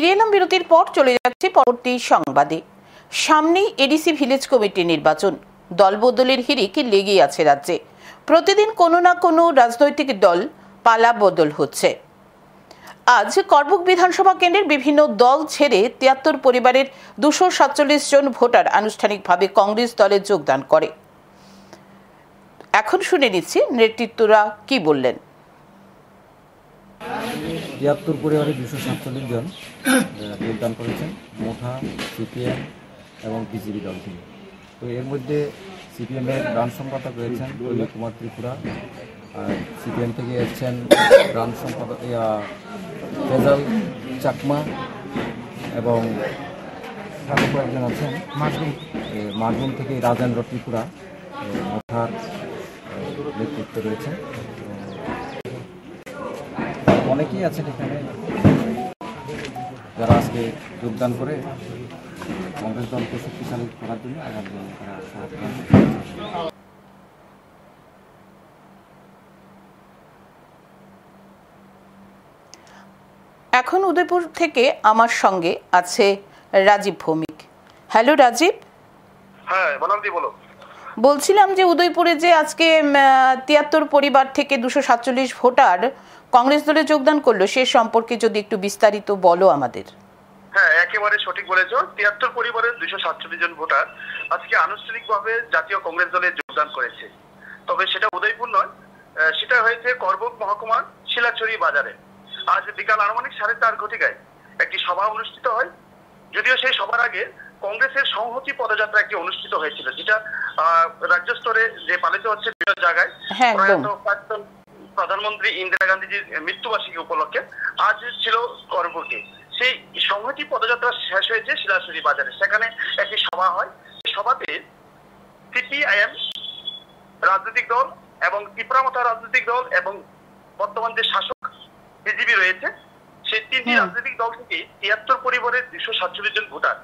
ফিরে এলাম বিরতির পর, চলে যাচ্ছে পরবর্তী সংবাদে। সামনেই এডিসি ভিলেজ কমিটি নির্বাচন, দলবদলের হিড়িক লেগেই আছে রাজ্যে। প্রতিদিন কোনো না কোনো রাজনৈতিক দল পালা বদল হচ্ছে। আজ করবুক বিধানসভা কেন্দ্রের বিভিন্ন দল ছেড়ে ৭৩ পরিবারের ২৪৭ জন ভোটার আনুষ্ঠানিকভাবে কংগ্রেস দলে যোগদান করে। এখন শুনে নিচ্ছি নেতৃত্বরা কি বললেন। ৭৩ পরিবারের ২৪৭ জন যোগদান করেছেন মোঠা, সিপিএম এবং বিজেপি দল থেকে। তো এর মধ্যে সিপিএমের রান সম্পাদক রয়েছেন তৈল কুমার ত্রিপুরা, আর সিপিএম থেকে এসছেন রান সম্পাদক ফেজাল চাকমা এবং আরও কয়েকজন আছেন মাঝরুম থেকে রাজেন্দ্র ত্রিপুরা মোঠার নেতৃত্বে রয়েছেন। অনেকেই আছেন এখানে যারা আজকে যোগদান করে কংগ্রেস দলকে শক্তিশালী করার জন্য আগামী দিনে তারা সহায়তা। এখন উদয়পুর থেকে আমার সঙ্গে আছে রাজীব ভৌমিক। হ্যালো রাজীব। হ্যাঁ বনামদি বলো। বলছিলাম যে উদয়পুরে যে আজকে ৭৩ পরিবার থেকে ২৪৭ ভোটার কংগ্রেস দলে যোগদান করলো, সে সম্পর্কে যদি একটু বিস্তারিত বলো আমাদের। হ্যাঁ একেবারে সঠিক বলেছো। ৭৩ পরিবারের ২৪৭ জন ভোটার আজকে আনুষ্ঠানিকভাবে জাতীয় কংগ্রেস দলে যোগদান করেছে। তবে সেটা উদয়পুর নয়, সেটা হয়েছে করবুক মহকুমার শিলাচুরি বাজারে। আজ বিকাল আনুমানিক ৪:৩০ ঘটিকায় একটি সভা অনুষ্ঠিত হয়। যদিও সেই সভার আগে কংগ্রেসের সংহতি পদযাত্রা একটি অনুষ্ঠিত হয়েছিল, যেটা রাজ্য স্তরে যে পালিত হচ্ছে বিভিন্ন জায়গায়। প্রাক্তন প্রধানমন্ত্রী ইন্দিরা গান্ধীজির মৃত্যুবার্ষিকী উপলক্ষে আজ ছিল করবুকে। সেই সংহতি পদযাত্রা শেষ হয়েছে শিলাচুরি বাজারে, সেখানে একটি সভা হয়। সেই সভাতে সিপিআইএম রাজনৈতিক দল এবং ত্রিপুরা রাজনৈতিক দল এবং বর্তমান যে শাসক বিজেপি রয়েছে, সেই তিনটি রাজনৈতিক দল থেকে ৭৩ পরিবারের ২৪৭ জন ভোটার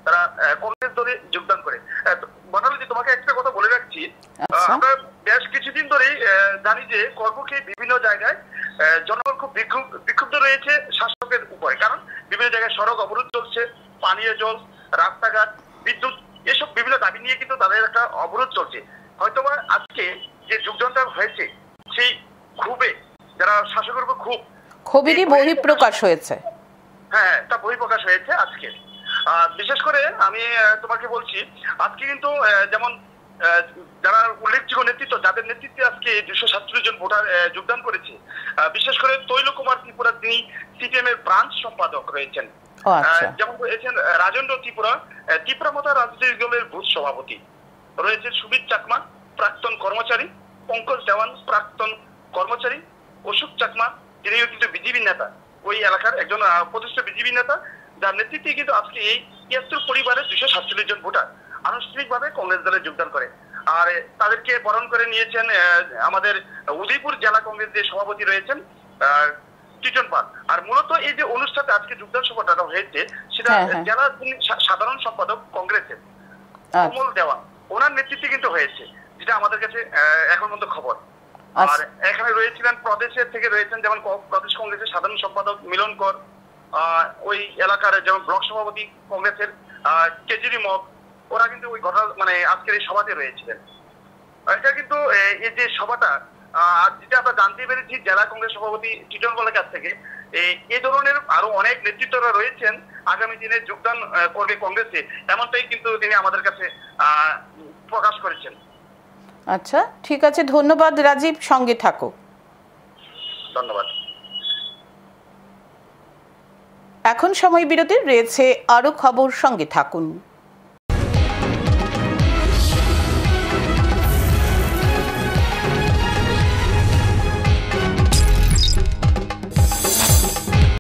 তারা কংগ্রেস দলে যোগদান করে। বনালি, তোমাকে একটা কথা বলে রাখছি, আমরা বেশ কিছুদিন ধরেই জানি যে করবুকে বিভিন্ন জায়গায় জনগণ খুব বিক্ষুব্ধ রয়েছে শাসকের উপরে। কারণ বিভিন্ন জায়গায় সড়ক অবরোধ চলছে, পানীয় জল, রাস্তাঘাট, বিদ্যুৎ, এসব বিভিন্ন দাবি নিয়ে কিন্তু তাদের একটা অবরোধ চলছে। হয়তোবা আজকে যে যোগদানটা হয়েছে সেই ক্ষোভে, যারা শাসকের উপর ক্ষোভেরই বহিঃপ্রকাশ হয়েছে। হ্যাঁ, তা বহিঃপ্রকাশ হয়েছে আজকে। বিশেষ করে আমি তোমাকে বলছি, আজকে কিন্তু যেমন যারা উল্লেখযোগ্য নেতৃত্ব, যাদের নেতৃত্বে আজকে ২৪৭ জন ভোটার যোগদান করেছে, বিশেষ করে তৈল কুমার ত্রিপুরা, তিনি সিপিএম এর ব্রাঞ্চ সম্পাদক রয়েছেন। যেমন রয়েছেন রাজেন্দ্র ত্রিপুরা, ত্রিপুরা মতা রাজনৈতিক দলের বুথ সভাপতি রয়েছেন। সুবিত চাকমা, প্রাক্তন কর্মচারী। পঙ্কজ দেওয়ান, প্রাক্তন কর্মচারী। অশোক চাকমা, তিনি কিন্তু বিজেপি নেতা, ওই এলাকার একজন প্রতিষ্ঠিত বিজেপি নেতা, যার নেতৃত্বে কিন্তু আজকে এই ৭৩ পরিবারের ২৪৭ জন ভোটার আনুষ্ঠানিকভাবে কংগ্রেস দলে যোগদান করে। আর তাদেরকে বরণ করে নিয়েছেন আমাদের উদয়পুর জেলা কংগ্রেস যে সভাপতি রয়েছেন টিটন পাল। আর মূলত এই যে অনুষ্ঠানে আজকে যোগদান সভাটা হয়েছে, সেটা জেলা সাধারণ সম্পাদক কংগ্রেসের কমল দেওয়ান, ওনার নেতৃত্বে কিন্তু হয়েছে, যেটা আমাদের কাছে এখন পর্যন্ত খবর। আর এখানে রয়েছিলেন প্রদেশের থেকে রয়েছেন, যেমন প্রদেশ কংগ্রেসের সাধারণ সম্পাদক মিলন কর, ওই এলাকার যেমন ব্লক সভাপতি কংগ্রেসের কেজরি মগ, ওরা কিন্তু ওই ঘটনা আজকের এই সভাতে রয়েছিলেন। এটা কিন্তু এই যে সভাটা, যেটা আমরা জানতে পেরেছি জেলা কংগ্রেস সভাপতি টিটন পালের কাছ থেকে, এই ধরনের আরো অনেক নেতৃত্বরা রয়েছেন আগামী দিনে যোগদান করবে কংগ্রেসে, এমনটাই কিন্তু তিনি আমাদের কাছে প্রকাশ করেছেন। আচ্ছা, ঠিক আছে, ধন্যবাদ রাজীব, সঙ্গে থাকো। ধন্যবাদ। এখন সময় বিরতি রয়েছে, আরো খবর, সঙ্গে থাকুন।